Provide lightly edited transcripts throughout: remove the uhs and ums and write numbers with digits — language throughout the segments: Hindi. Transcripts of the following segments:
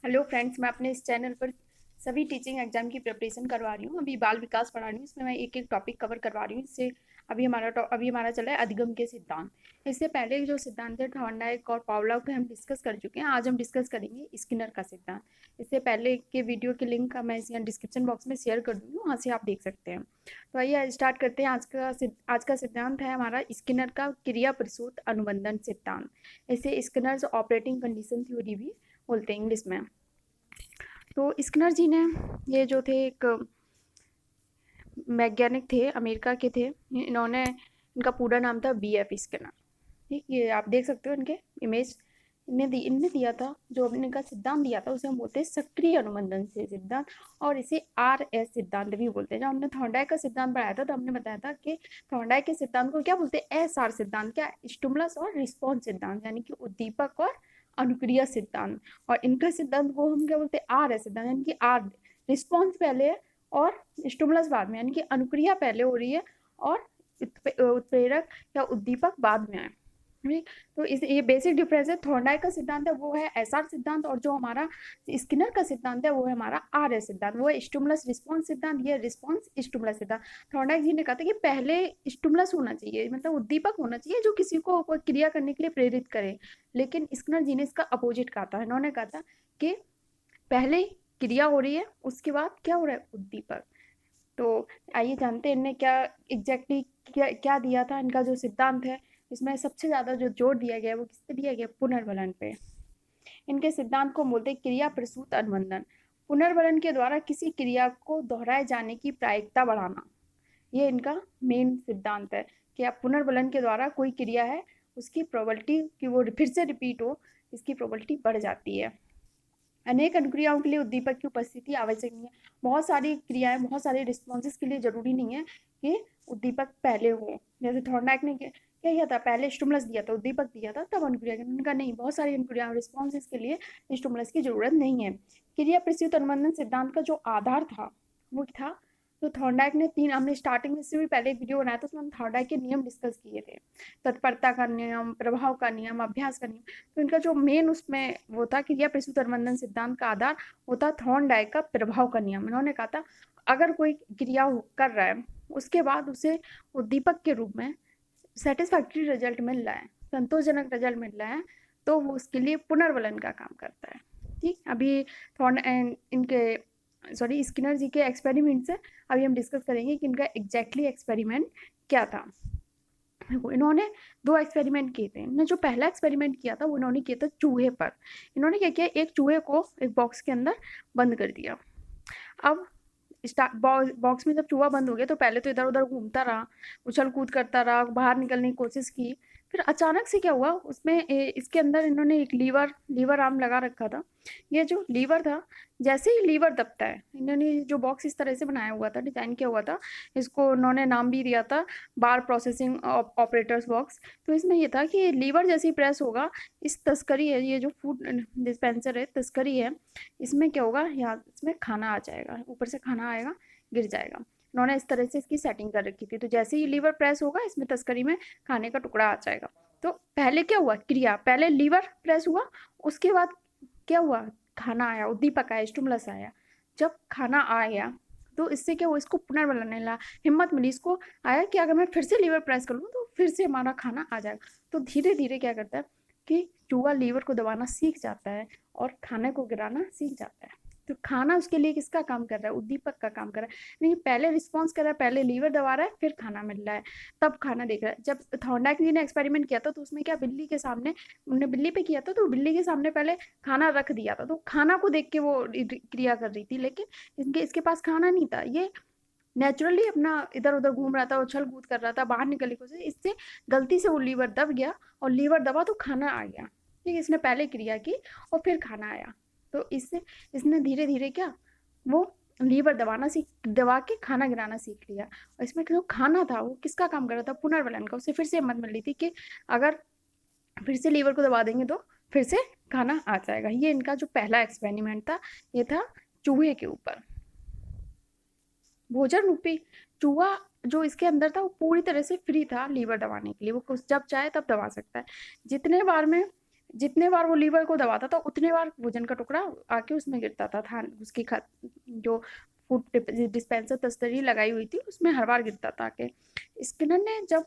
हेलो फ्रेंड्स, मैं अपने इस चैनल पर सभी टीचिंग एग्जाम की प्रिपरेशन करवा रही हूँ। अभी बाल विकास पढ़ा रही हूँ। इसमें मैं एक एक टॉपिक कवर करवा रही हूँ। इससे अभी हमारा चल रहा है अधिगम के सिद्धांत। इससे पहले जो सिद्धांत है थॉर्नडाइक और पावलोव के हम डिस्कस कर चुके हैं। आज हम डिस्कस करेंगे स्किनर का सिद्धांत। इससे पहले के वीडियो के लिंक का मैं यहाँ डिस्क्रिप्शन बॉक्स में शेयर कर दूँगी, वहाँ से आप देख सकते हैं। तो आइए स्टार्ट करते हैं। आज का सिद्धांत है हमारा स्किनर का क्रिया प्रसूत अनुबंधन सिद्धांत। इसे स्किनर्स ऑपरेटिंग कंडीशन थ्योरी भी बोलते हैं इंग्लिश में। तो स्किनर जी ने, ये जो थे एक वैज्ञानिक थे, अमेरिका के थे। इनका पूरा नाम था B.F. स्किनर। ठीक, ये आप देख सकते हो इनके इमेज। इनने दिया था, जो हमने का सिद्धांत दिया था उसे हम बोलते हैं सक्रिय अनुबंधन से सिद्धांत, और इसे RS सिद्धांत भी बोलते हैं। जब हमने थॉर्नडाइक का सिद्धांत पढ़ाया था तो हमने बताया था कि थॉर्नडाइक के सिद्धांत को क्या बोलते हैं, SR सिद्धांत, क्या स्टिमुलस और रिस्पॉन्स सिद्धांत, यानी कि उद्दीपक और अनुक्रिया सिद्धांत। और इनका सिद्धांत को हम क्या बोलते हैं, RS सिद्धांत, यानी कि R रिस्पॉन्स पहले है और स्टिमुलस बाद में, यानी कि अनुक्रिया पहले हो रही है और उत्प्रेरक या उद्दीपक बाद में है। ठीक, तो इस ये बेसिक डिफरेंस है। थॉर्नडाइक का सिद्धांत है वो है SR सिद्धांत, और जो हमारा स्किनर का सिद्धांत है वो है हमारा RS सिद्धांत। वो है स्टिमुलस रिस्पॉन्स सिद्धांत, ये रिस्पॉन्स स्टिमुलस सिद्धांत। थॉर्नडाइक जी ने कहा था कि पहले स्टिमुलस होना चाहिए, मतलब उद्दीपक होना चाहिए जो किसी को कोई क्रिया करने के लिए प्रेरित करे। लेकिन स्किनर जी ने इसका अपोजिट कहा था। इन्होंने कहा था कि पहले क्रिया हो रही है, उसके बाद क्या हो रहा है, उद्दीपक। तो आइए जानते हैं इनने क्या एग्जैक्टली क्या दिया था। इनका जो सिद्धांत है, इसमें सबसे ज्यादा जो जोर दिया गया है वो किस पे दिया गया, पुनर्वलन पे। इनके सिद्धांत को बोलते हैं क्रिया प्रसूत अनुबंधन। पुनर्वलन के द्वारा किसी क्रिया को दोहराए जाने की प्रायिकता बढ़ाना, ये इनका मेन सिद्धांत है कि आप पुनर्वलन के द्वारा कोई क्रिया है उसकी प्रोबेबिलिटी कि वो फिर से रिपीट हो, इसकी प्रोबेबिलिटी बढ़ जाती है। अनेक अनुक्रियाओं के लिए उद्दीपक की उपस्थिति आवश्यक नहीं है। बहुत सारी क्रियाएं, बहुत सारे रिस्पॉन्सेस के लिए जरूरी नहीं है कि उद्दीपक पहले हो। जैसे थॉर्नडाइक ने क्या किया था, पहले स्टिमुलस दिया था, उद्दीपक दिया था, तब अनुक्रिया। उनका नहीं, बहुत सारी अनुक्रिया रिस्पॉन्सेस के लिए स्टिमुलस की जरूरत नहीं है। क्रिया प्रसूत अनुबंधन सिद्धांत का जो आधार था वो था, तो थॉर्नडाइक ने तीन, हमने स्टार्टिंग में से भी पहले एक वीडियो बनाया था उसमें हम थॉर्नडाइक के नियम डिस्कस किए थे। तत्परता का नियम, प्रभाव का नियम, अभ्यास का नियम। तो इनका जो मेन उसमें वो था क्रिया प्रसूत अनुबंधन सिद्धांत का आधार होता थॉर्नडाइक का प्रभाव का नियम। इन्होंने कहा था अगर कोई क्रिया कर रहा है, उसके बाद उसे उद्दीपक के रूप में सेटिस्फैक्ट्री रिजल्ट मिल रहा है, संतोषजनक रिजल्ट मिल रहा है, तो वो उसके लिए पुनर्वलन का काम करता है। ठीक, अभी थॉर्न इनके सॉरी स्किनर जी के एक्सपेरिमेंट से अभी हम डिस्कस करेंगे कि इनका एग्जैक्टली एक्सपेरिमेंट क्या था। इन्होंने दो एक्सपेरिमेंट किए थे। इन्होंने जो पहला एक्सपेरिमेंट किया था वो इन्होंने किया था चूहे पर। इन्होंने क्या किया, एक चूहे को एक बॉक्स के अंदर बंद कर दिया। अब बॉक्स में जब चूहा बंद हो गया तो पहले तो इधर उधर घूमता रहा, उछल कूद करता रहा, बाहर निकलने की कोशिश की। फिर अचानक से क्या हुआ, उसमें इसके अंदर इन्होंने एक लीवर आर्म लगा रखा था। ये जो लीवर था, जैसे ही लीवर दबता है, इन्होंने जो बॉक्स इस तरह से बनाया हुआ था, डिजाइन किया हुआ था, इसको उन्होंने नाम भी दिया था बार प्रोसेसिंग ऑपरेटर्स बॉक्स। तो इसमें ये था कि लीवर जैसे ही प्रेस होगा, इस तस्करी है, ये जो फूड डिस्पेंसर है, तस्करी है, इसमें क्या होगा, यहाँ इसमें खाना आ जाएगा, ऊपर से खाना आएगा, गिर जाएगा। उन्होंने इस तरह से इसकी सेटिंग कर रखी थी। तो जैसे ही लीवर प्रेस होगा, इसमें तस्करी में खाने का टुकड़ा आ जाएगा। तो पहले क्या हुआ, क्रिया पहले लीवर प्रेस हुआ, उसके बाद क्या हुआ, खाना आया, उद्दीपक आया, स्टिमुलस आया। जब खाना आया तो इससे क्या हुआ, इसको पुनर्वलन मिला, हिम्मत मिली इसको, आया कि अगर मैं फिर से लीवर प्रेस कर लूँ तो फिर से हमारा खाना आ जाएगा। तो धीरे धीरे क्या करता है कि चूहा लीवर को दबाना सीख जाता है और खाने को गिराना सीख जाता है। तो खाना उसके लिए किसका काम कर रहा है, उद्दीपक का काम कर रहा है। नहीं, पहले रिस्पॉन्स कर रहा है, पहले लीवर दबा रहा है, फिर खाना मिल रहा है, तब खाना देख रहा है। जब थॉर्नडाइक जी ने एक्सपेरिमेंट किया था तो उसमें क्या, बिल्ली के सामने, उन्होंने बिल्ली पे किया था, तो बिल्ली के सामने पहले खाना रख दिया था, तो खाना को देख के वो क्रिया कर रही थी। लेकिन इसके पास खाना नहीं था, ये नेचुरली अपना इधर उधर घूम रहा था, उछल कूद कर रहा था, बाहर निकलने की कोशिश, इससे गलती से वो लीवर दब गया, और लीवर दबा तो खाना आ गया। ठीक, इसने पहले क्रिया की और फिर खाना आया। तो इससे इसने धीरे धीरे क्या, वो लीवर दबा के खाना गिराना सीख लिया। और इसमें जो खाना था वो किसका काम कर रहा था, पुनर्वलन का। उसे फिर से हिम्मत मिल रही थी कि अगर फिर से लीवर को दबा देंगे तो फिर से खाना आ जाएगा। ये इनका जो पहला एक्सपेरिमेंट था, ये था चूहे के ऊपर। भोजन रूपी चूहा जो इसके अंदर था वो पूरी तरह से फ्री था लीवर दबाने के लिए, वो जब चाहे तब दबा सकता है। जितने बार में जितने बार वो लीवर को दबाता था उतने बार भोजन का टुकड़ा आके उसमें गिरता था, उसकी जो फूड डिस्पेंसर तस्तरी लगाई हुई थी उसमें हर बार गिरता था आके। स्किनर ने जब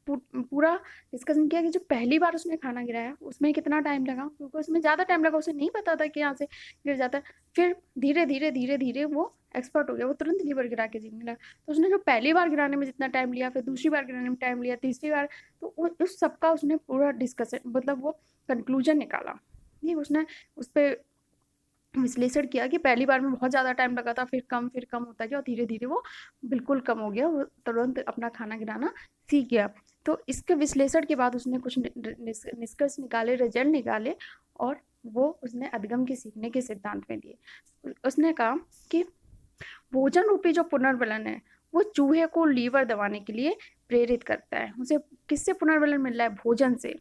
पूरा डिस्कशन किया कि जो पहली बार उसने खाना गिराया उसमें कितना टाइम लगा, क्योंकि उसमें ज़्यादा टाइम लगा, उसे नहीं पता था कि यहाँ से गिर जाता है। फिर धीरे धीरे धीरे धीरे वो एक्सपर्ट हो गया, वो तुरंत लीवर गिरा के जीने लगा। तो उसने जो पहली बार गिराने में जितना टाइम लिया, फिर दूसरी बार गिराने में टाइम लिया, तीसरी बार, तो उस सबका उसने पूरा डिस्कशन मतलब वो कंक्लूजन निकाला। नहीं, उसने उस पर विश्लेषण किया कि पहली बार में बहुत ज़्यादा टाइम लगा था, फिर कम होता गया और धीरे धीरे वो बिल्कुल कम हो गया, वो तुरंत अपना खाना गिराना सीख गया। तो इसके विश्लेषण के बाद उसने कुछ निष्कर्ष निकाले, रिजल्ट निकाले, और वो उसने अधिगम के सीखने के सिद्धांत में दिए। उसने कहा कि भोजन रूपी जो पुनर्बलन है वो चूहे को लीवर दबाने के लिए प्रेरित करता है। उसे किससे पुनर्बलन मिल रहा है? भोजन से।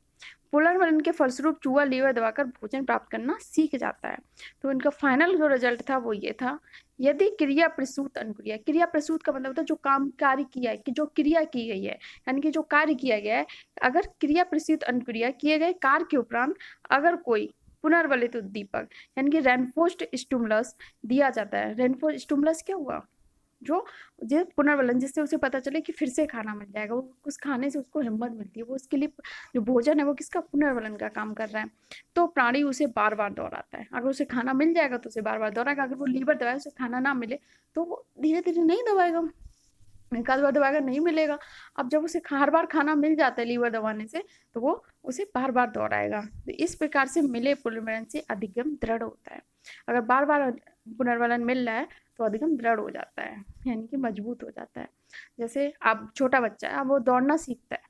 पुनर्बलन के फलस्वरूप चूहा लीवर दबाकर भोजन प्राप्त करना सीख जाता है। तो इनका फाइनल जो रिजल्ट था वो ये था, यदि क्रिया प्रसूत अनुक्रिया, क्रिया प्रसूत का मतलब होता है जो काम कार्य किया है, कि जो क्रिया की गई है, यानी कि जो कार्य किया गया है, अगर क्रिया प्रसूत अनुक्रिया किए गए कार्य के उपरांत अगर कोई पुनर्बलित उद्दीपक यानी कि रेनफोर्स्ड स्टिमुलस दिया जाता है। रेनफोर्स्ड स्टिमुलस क्या हुआ? जो पुनर्बलन, जिससे उसे पता चले कि फिर से खाना मिल जाएगा, वो उस खाने से उसको हिम्मत मिलती है, वो उसके लिए जो भोजन है वो किसका? पुनर्बलन का काम कर रहा है। तो प्राणी उसे बार बार दोहराता है। अगर उसे खाना मिल जाएगा तो उसे बार बार दोहराएगा, अगर वो लीवर दबाए उसे खाना ना मिले तो वो धीरे धीरे नहीं दबाएगा, एक आध बार दबाएगा, नहीं मिलेगा। अब जब उसे हर बार खाना मिल जाता है लीवर दबाने से, तो वो उसे बार बार दोहराएगा। तो इस प्रकार से मिले पुनर्बलन से अधिगम दृढ़ होता है। अगर बार बार पुनर्बलन मिल रहा है तो अधिगम दृढ़ हो जाता है, यानी कि मजबूत हो जाता है। जैसे आप छोटा बच्चा है, अब वो दौड़ना सीखता है,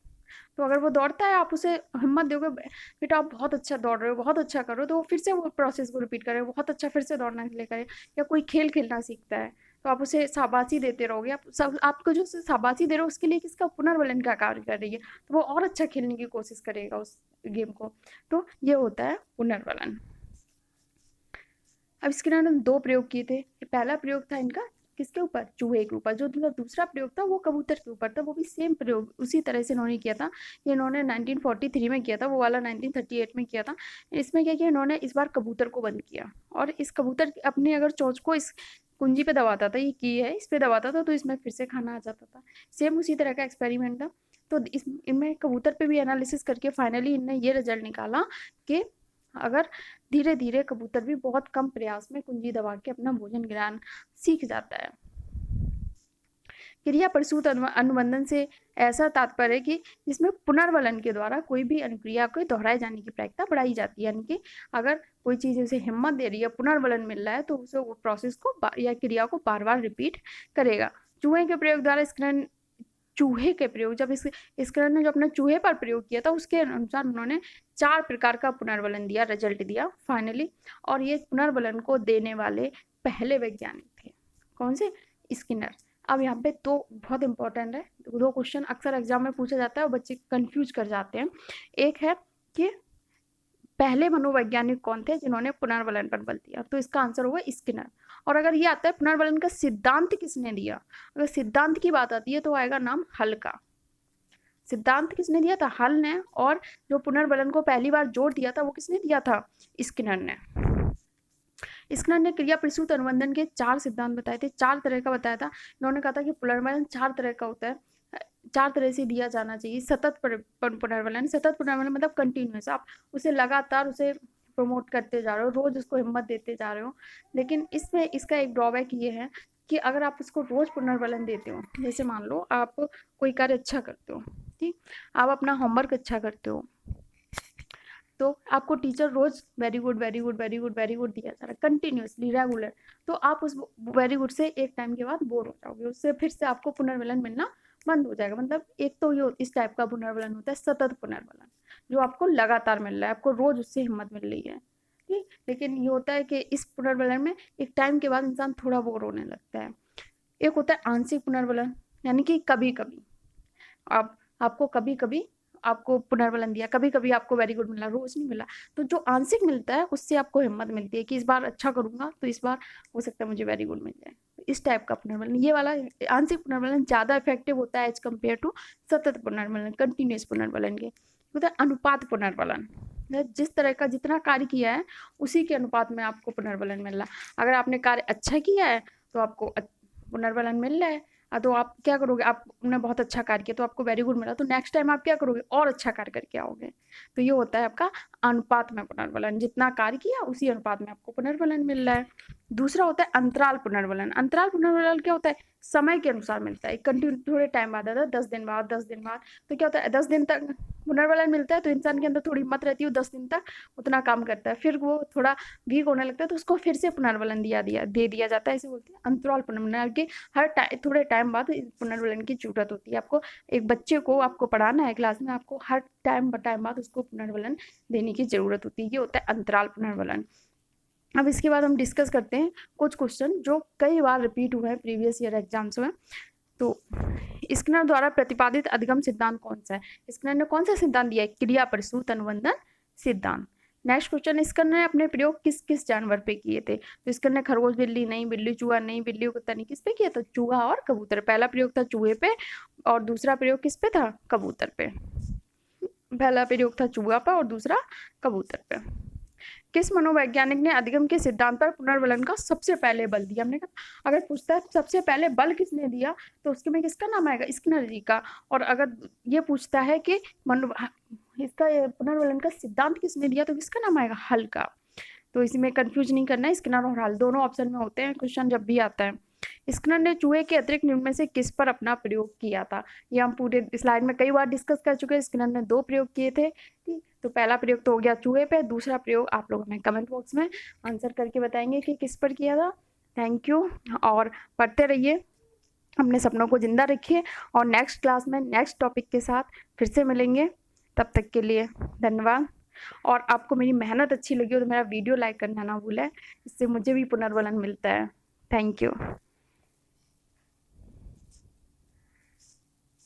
तो अगर वो दौड़ता है, आप उसे हिम्मत दोगे, बेटा आप बहुत अच्छा दौड़ रहे हो, बहुत अच्छा करो, तो वो फिर से वो प्रोसेस को रिपीट करे, बहुत अच्छा फिर से दौड़ना के लिए करे। या कोई खेल खेलना सीखता है, तो आप उसे शाबाशी देते रहोगे, आप सब आपको जो शाबाशी दे रहे हो उसके लिए किसका? पुनर्बलन का कार्य कर रही है, तो वो और अच्छा खेलने की कोशिश करेगा उस गेम को। तो ये होता है पुनर्बलन। अब इसके इन्होंने दो प्रयोग किए थे। पहला प्रयोग था इनका किसके ऊपर? चूहे के ऊपर। जो दूसरा प्रयोग था वो कबूतर के ऊपर था, वो भी सेम प्रयोग उसी तरह से इन्होंने किया था। ये इन्होंने 1943 में किया था, वो वाला 1938 में किया था। इसमें क्या किया इन्होंने? इस बार कबूतर को बंद किया, और इस कबूतर अपने अगर चोंच को इस कुंजी पे दबाता था, ये की है, इस पे दबाता था, तो इसमें फिर से खाना आ जाता था। सेम उसी तरह का एक्सपेरिमेंट था। तो इनमें कबूतर पे भी एनालिसिस करके फाइनली इनने ये रिजल्ट निकाला कि अगर धीरे धीरे कबूतर भी बहुत कम प्रयास में कुंजी दबा के अपना भोजन गिराना सीख जाता है। क्रिया प्रसूत अनुबंधन से ऐसा तात्पर्य है कि जिसमें पुनर्बलन के द्वारा कोई भी अनुक्रिया को दोहराए जाने की प्रायिकता बढ़ाई जाती है, यानी कि अगर कोई चीज उसे हिम्मत दे रही है, पुनर्बलन मिल रहा है, तो उसे वो प्रोसेस को या क्रिया को बार बार रिपीट करेगा। चूहे के प्रयोग द्वारा स्किनर चूहे के प्रयोग जब स्किनर ने जो अपने चूहे पर प्रयोग किया था उसके अनुसार उन्होंने 4 प्रकार का पुनर्बलन दिया, रिजल्ट दिया फाइनली। और ये पुनर्बलन को देने वाले पहले वैज्ञानिक थे। कौन से? स्किनर। अब यहाँ पे तो बहुत इंपॉर्टेंट है, दो क्वेश्चन अक्सर एग्जाम में पूछा जाता है और बच्चे कंफ्यूज कर जाते हैं। एक है कि पहले मनोवैज्ञानिक कौन थे जिन्होंने पुनर्बलन पर बल दिया, तो इसका आंसर होगा स्किनर। और अगर ये आता है पुनर्बलन का सिद्धांत किसने दिया, अगर सिद्धांत की बात आती है तो आएगा नाम हल का। सिद्धांत किसने दिया था? हल ने। और जो पुनर्बलन को पहली बार जोर दिया था वो किसने दिया था? स्किनर ने। स्किनर ने क्रिया प्रसूत अनुबंधन के 4 सिद्धांत बताए थे, 4 तरह का बताया था। इन्होंने कहा था कि पुनर्बलन 4 तरह का होता है, 4 तरह से दिया जाना चाहिए। सतत पुनर्बलन, सतत पुनर्बलन मतलब कंटिन्यूस, आप उसे लगातार उसे प्रमोट करते जा रहे हो, रोज उसको हिम्मत देते जा रहे हो। लेकिन इसमें इसका एक ड्रॉबैक ये है कि अगर आप उसको रोज पुनर्बलन देते हो, जैसे मान लो आप कोई कार्य अच्छा करते हो, ठीक, आप अपना होमवर्क अच्छा करते हो, तो आपको टीचर रोज very good very good very good very good दिया जा रहा है कंटिन्यूसली रेगुलर, तो आप उस वेरी गुड से एक टाइम के बाद बोर हो जाओगे, उससे फिर से आपको पुनर्बलन मिलना बंद हो जाएगा। मतलब एक तो ये इस टाइप का पुनर्बलन होता है सतत पुनर्बलन, जो आपको लगातार मिल रहा है, आपको रोज उससे हिम्मत मिल रही है, ठीक। लेकिन ये होता है कि इस पुनर्बलन में एक टाइम के बाद इंसान थोड़ा बोर होने लगता है। एक होता है आंशिक पुनर्बलन, यानी कि कभी कभी आपको कभी कभी आपको पुनर्बलन दिया, कभी कभी आपको वेरी गुड मिला, रोज नहीं मिला। तो जो आंशिक मिलता है उससे आपको हिम्मत मिलती है कि इस बार अच्छा करूंगा तो इस बार हो सकता है मुझे वेरी गुड मिल जाए। इस टाइप का पुनर्बलन, ये वाला आंशिक पुनर्बलन ज्यादा इफेक्टिव होता है एज कम्पेयर टू सतत पुनर्बलन, कंटिन्यूस पुनर्बलन के। होता है अनुपात पुनर्बलन, जिस तरह का जितना कार्य किया है उसी के अनुपात में आपको पुनर्बलन मिल रहा है। अगर आपने कार्य अच्छा किया है तो आपको पुनर्बलन मिल रहा है। तो आप क्या करोगे, आपने बहुत अच्छा कार्य किया तो आपको वेरी गुड मिला, तो नेक्स्ट टाइम आप क्या करोगे, और अच्छा कार्य करके आओगे। तो ये होता है आपका अनुपात में पुनर्बलन, जितना कार्य किया उसी अनुपात में आपको पुनर्बलन मिल रहा है। दूसरा होता है अंतराल पुनर्बलन। अंतराल पुनर्बलन क्या होता है, समय के अनुसार मिलता है, कंटिन्यू थोड़े टाइम बाद आता है, 10 दिन बाद 10 दिन बाद। तो क्या होता है 10 दिन तक पुनर्बलन मिलता है तो इंसान के अंदर थोड़ी हिम्मत रहती है, 10 दिन तक उतना काम करता है, फिर वो थोड़ा वीक होने लगता है तो उसको फिर से पुनर्बलन दे दिया जाता है। इसे बोलते हैं अंतराल पुनर्बलन, कि हर थोड़े टाइम बाद पुनर्बलन की जरूरत होती है। आपको एक बच्चे को आपको पढ़ाना है क्लास में, आपको हर टाइम बाद उसको पुनर्बलन देने की जरूरत होती है। ये होता है अंतराल पुनर्बलन। अब इसके बाद हम डिस्कस करते हैं कुछ क्वेश्चन जो कई बार रिपीट हुए हैं प्रीवियस ईयर एग्जाम्स में। तो स्किनर द्वारा प्रतिपादित अधिगम सिद्धांत कौन सा है? स्किनर ने कौन सा सिद्धांत दिया है? क्रिया प्रसूत अनुबंधन सिद्धांत। नेक्स्ट क्वेश्चन, स्किनर ने अपने प्रयोग किस किस जानवर पे किए थे? तो स्किनर ने खरगोश बिल्ली नहीं, बिल्ली चूहा नहीं, बिल्ली कुत्ता नहीं, किस पे किया था? चूहा और कबूतर। पहला प्रयोग था चूहे पे और दूसरा प्रयोग किस पे था? कबूतर पे। पहला प्रयोग था चूहा पर और दूसरा कबूतर पे। किस मनोवैज्ञानिक ने अधिगम के सिद्धांत पर पुनर्बलन का सबसे पहले बल दिया? हमने कहा अगर पूछता है सबसे पहले बल किसने दिया तो उसके में किसका नाम आएगा? स्किनर जी का। और अगर ये पूछता है कि इसका पुनर्बलन का सिद्धांत किसने दिया तो किसका नाम आएगा? हल का। तो इसमें कंफ्यूज नहीं करना है, स्किनर और हल दोनों ऑप्शन में होते हैं क्वेश्चन जब भी आता है। स्किनर ने चूहे के अतिरिक्त निम्न में से किस पर अपना प्रयोग किया था? ये हम पूरे स्लाइड में कई बार डिस्कस कर चुके हैं। स्किनर ने 2 प्रयोग किए थे, ठीक। तो पहला प्रयोग तो हो गया चूहे पे, दूसरा प्रयोग आप लोग हमें कमेंट बॉक्स में आंसर करके बताएंगे कि किस पर किया था। थैंक यू, और पढ़ते रहिए, अपने सपनों को जिंदा रखिए, और नेक्स्ट क्लास में नेक्स्ट टॉपिक के साथ फिर से मिलेंगे। तब तक के लिए धन्यवाद। और आपको मेरी मेहनत अच्छी लगी हो तो मेरा वीडियो लाइक करना ना भूलें, इससे मुझे भी पुनर्बलन मिलता है। Thank you.